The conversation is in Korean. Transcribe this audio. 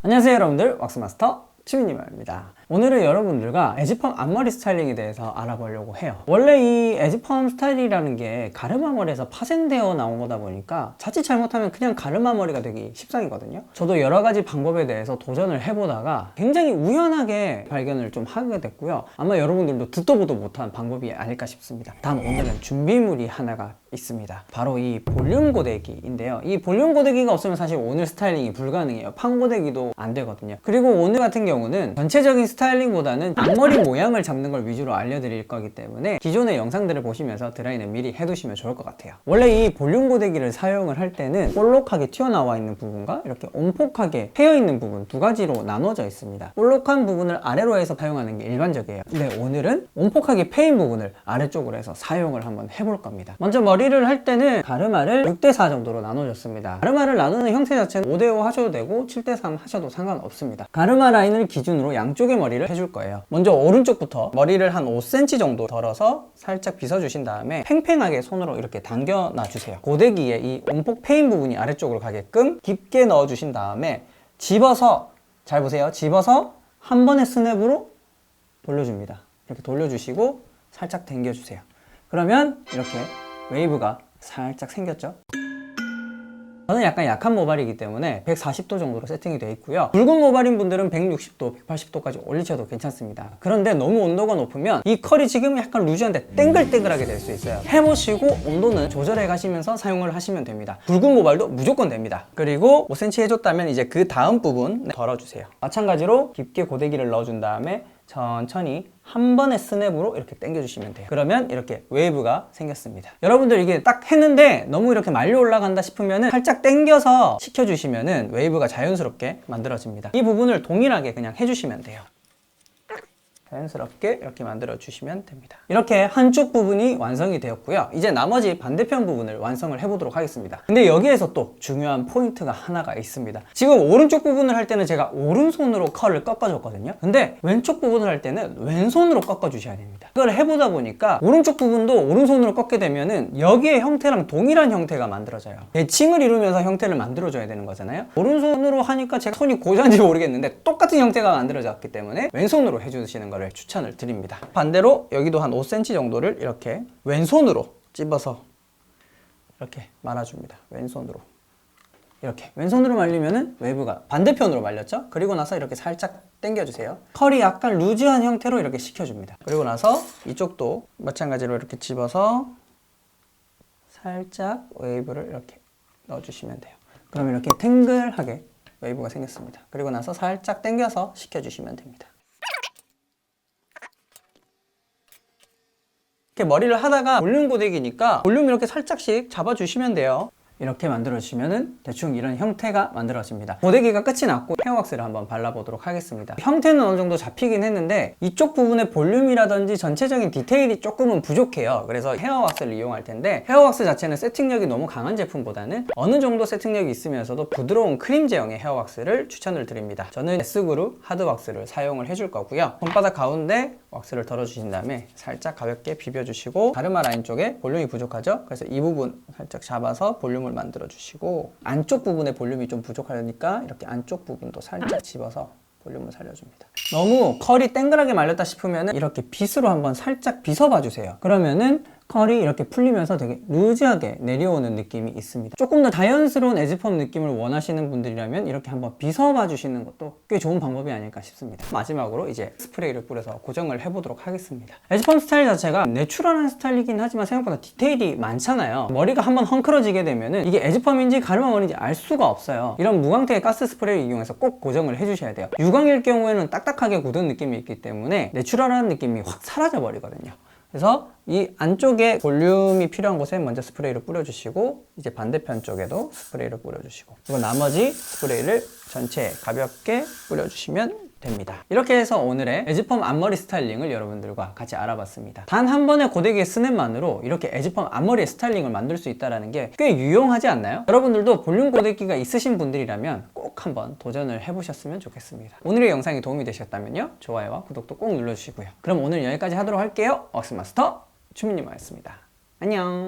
안녕하세요 여러분들, 왁스마스터 추민님입니다. 오늘은 여러분들과 에지펌 앞머리 스타일링에 대해서 알아보려고 해요. 원래 이 에지펌 스타일이라는 게 가르마머리에서 파생되어 나온 거다 보니까 자칫 잘못하면 그냥 가르마머리가 되기 십상이거든요. 저도 여러 가지 방법에 대해서 도전을 해보다가 굉장히 우연하게 발견을 좀 하게 됐고요. 아마 여러분들도 듣도 보도 못한 방법이 아닐까 싶습니다. 다음 오늘은 준비물이 하나가 있습니다. 바로 이 볼륨 고데기인데요. 이 볼륨 고데기가 없으면 사실 오늘 스타일링이 불가능해요. 판 고데기도 안 되거든요. 그리고 오늘 같은 경우는 전체적인 스타일링보다는 앞머리 모양을 잡는 걸 위주로 알려드릴 거기 때문에 기존의 영상들을 보시면서 드라이는 미리 해두시면 좋을 것 같아요. 원래 이 볼륨 고데기를 사용을 할 때는 볼록하게 튀어나와 있는 부분과 이렇게 온폭하게 패여있는 부분 두 가지로 나눠져 있습니다. 볼록한 부분을 아래로 해서 사용하는 게 일반적이에요. 근데 오늘은 온폭하게 패인 부분을 아래쪽으로 해서 사용을 한번 해볼 겁니다. 먼저 머리를 할 때는 가르마를 6대4 정도로 나눠줬습니다. 가르마를 나누는 형태 자체는 5대5 하셔도 되고 7대3 하셔도 상관없습니다. 가르마 라인을 기준으로 양쪽의 머리를 해줄 거예요. 먼저 오른쪽부터 머리를 한 5cm 정도 덜어서 살짝 빗어주신 다음에 팽팽하게 손으로 이렇게 당겨 놔주세요. 고데기에 이 온폭 패인 부분이 아래쪽으로 가게끔 깊게 넣어주신 다음에 집어서, 잘 보세요, 집어서 한 번의 스냅으로 돌려줍니다. 이렇게 돌려주시고 살짝 당겨주세요. 그러면 이렇게 웨이브가 살짝 생겼죠? 저는 약간 약한 모발이기 때문에 140도 정도로 세팅이 되어 있고요. 굵은 모발인 분들은 160도, 180도까지 올리셔도 괜찮습니다. 그런데 너무 온도가 높으면 이 컬이 지금 약간 루즈한데 땡글땡글하게 될 수 있어요. 해보시고 온도는 조절해 가시면서 사용을 하시면 됩니다. 굵은 모발도 무조건 됩니다. 그리고 5cm 해줬다면 이제 그 다음 부분 덜어주세요. 마찬가지로 깊게 고데기를 넣어준 다음에 천천히 한 번의 스냅으로 이렇게 당겨주시면 돼요. 그러면 이렇게 웨이브가 생겼습니다. 여러분들 이게 딱 했는데 너무 이렇게 말려 올라간다 싶으면은 살짝 당겨서 식혀주시면은 웨이브가 자연스럽게 만들어집니다. 이 부분을 동일하게 그냥 해주시면 돼요. 자연스럽게 이렇게 만들어 주시면 됩니다. 이렇게 한쪽 부분이 완성이 되었고요. 이제 나머지 반대편 부분을 완성을 해보도록 하겠습니다. 근데 여기에서 또 중요한 포인트가 하나가 있습니다. 지금 오른쪽 부분을 할 때는 제가 오른손으로 컬을 꺾어줬거든요. 근데 왼쪽 부분을 할 때는 왼손으로 꺾어주셔야 됩니다. 그걸 해보다 보니까 오른쪽 부분도 오른손으로 꺾게 되면은 여기의 형태랑 동일한 형태가 만들어져요. 대칭을 이루면서 형태를 만들어줘야 되는 거잖아요. 오른손으로 하니까 제가 손이 고장인지 모르겠는데 똑같은 형태가 만들어졌기 때문에 왼손으로 해주시는 거를 추천을 드립니다. 반대로 여기도 한 5cm 정도를 이렇게 왼손으로 찝어서 이렇게 말아줍니다. 왼손으로 이렇게 왼손으로 말리면은 웨이브가 반대편으로 말렸죠? 그리고 나서 이렇게 살짝 당겨주세요. 컬이 약간 루즈한 형태로 이렇게 식혀줍니다. 그리고 나서 이쪽도 마찬가지로 이렇게 집어서 살짝 웨이브를 이렇게 넣어주시면 돼요. 그럼 이렇게 탱글하게 웨이브가 생겼습니다. 그리고 나서 살짝 당겨서 식혀주시면 됩니다. 이렇게 머리를 하다가 볼륨 고데기니까 볼륨 이렇게 살짝씩 잡아주시면 돼요. 이렇게 만들어주시면 대충 이런 형태가 만들어집니다. 고데기가 끝이 났고 헤어왁스를 한번 발라보도록 하겠습니다. 형태는 어느 정도 잡히긴 했는데 이쪽 부분의 볼륨이라든지 전체적인 디테일이 조금은 부족해요. 그래서 헤어왁스를 이용할 텐데 헤어왁스 자체는 세팅력이 너무 강한 제품보다는 어느 정도 세팅력이 있으면서도 부드러운 크림 제형의 헤어왁스를 추천을 드립니다. 저는 S그룹 하드왁스를 사용을 해줄 거고요. 손바닥 가운데 왁스를 덜어주신 다음에 살짝 가볍게 비벼주시고 가르마 라인 쪽에 볼륨이 부족하죠? 그래서 이 부분 살짝 잡아서 볼륨을 만들어 주시고 안쪽 부분에 볼륨이 좀 부족하니까 이렇게 안쪽 부분도 살짝 집어서 볼륨을 살려줍니다. 너무 컬이 땡글하게 말렸다 싶으면 이렇게 빗으로 한번 살짝 빗어봐 주세요. 그러면은 컬이 이렇게 풀리면서 되게 루즈하게 내려오는 느낌이 있습니다. 조금 더 자연스러운 에지펌 느낌을 원하시는 분들이라면 이렇게 한번 빗어봐 주시는 것도 꽤 좋은 방법이 아닐까 싶습니다. 마지막으로 이제 스프레이를 뿌려서 고정을 해보도록 하겠습니다. 에지펌 스타일 자체가 내추럴한 스타일이긴 하지만 생각보다 디테일이 많잖아요. 머리가 한번 헝클어지게 되면은 이게 에지펌인지 가르마 머리인지 알 수가 없어요. 이런 무광택의 가스 스프레이를 이용해서 꼭 고정을 해주셔야 돼요. 유광일 경우에는 딱딱하게 굳은 느낌이 있기 때문에 내추럴한 느낌이 확 사라져 버리거든요. 그래서 이 안쪽에 볼륨이 필요한 곳에 먼저 스프레이를 뿌려주시고 이제 반대편 쪽에도 스프레이를 뿌려주시고 그리고 나머지 스프레이를 전체에 가볍게 뿌려주시면 됩니다. 이렇게 해서 오늘의 에지펌 앞머리 스타일링을 여러분들과 같이 알아봤습니다. 단 한 번의 고데기의 스냅만으로 이렇게 에지펌 앞머리의 스타일링을 만들 수 있다는 게 꽤 유용하지 않나요? 여러분들도 볼륨 고데기가 있으신 분들이라면 꼭 한번 도전을 해보셨으면 좋겠습니다. 오늘의 영상이 도움이 되셨다면요, 좋아요와 구독도 꼭 눌러주시고요. 그럼 오늘 여기까지 하도록 할게요. 왁스마스터 추민님이었습니다. 안녕.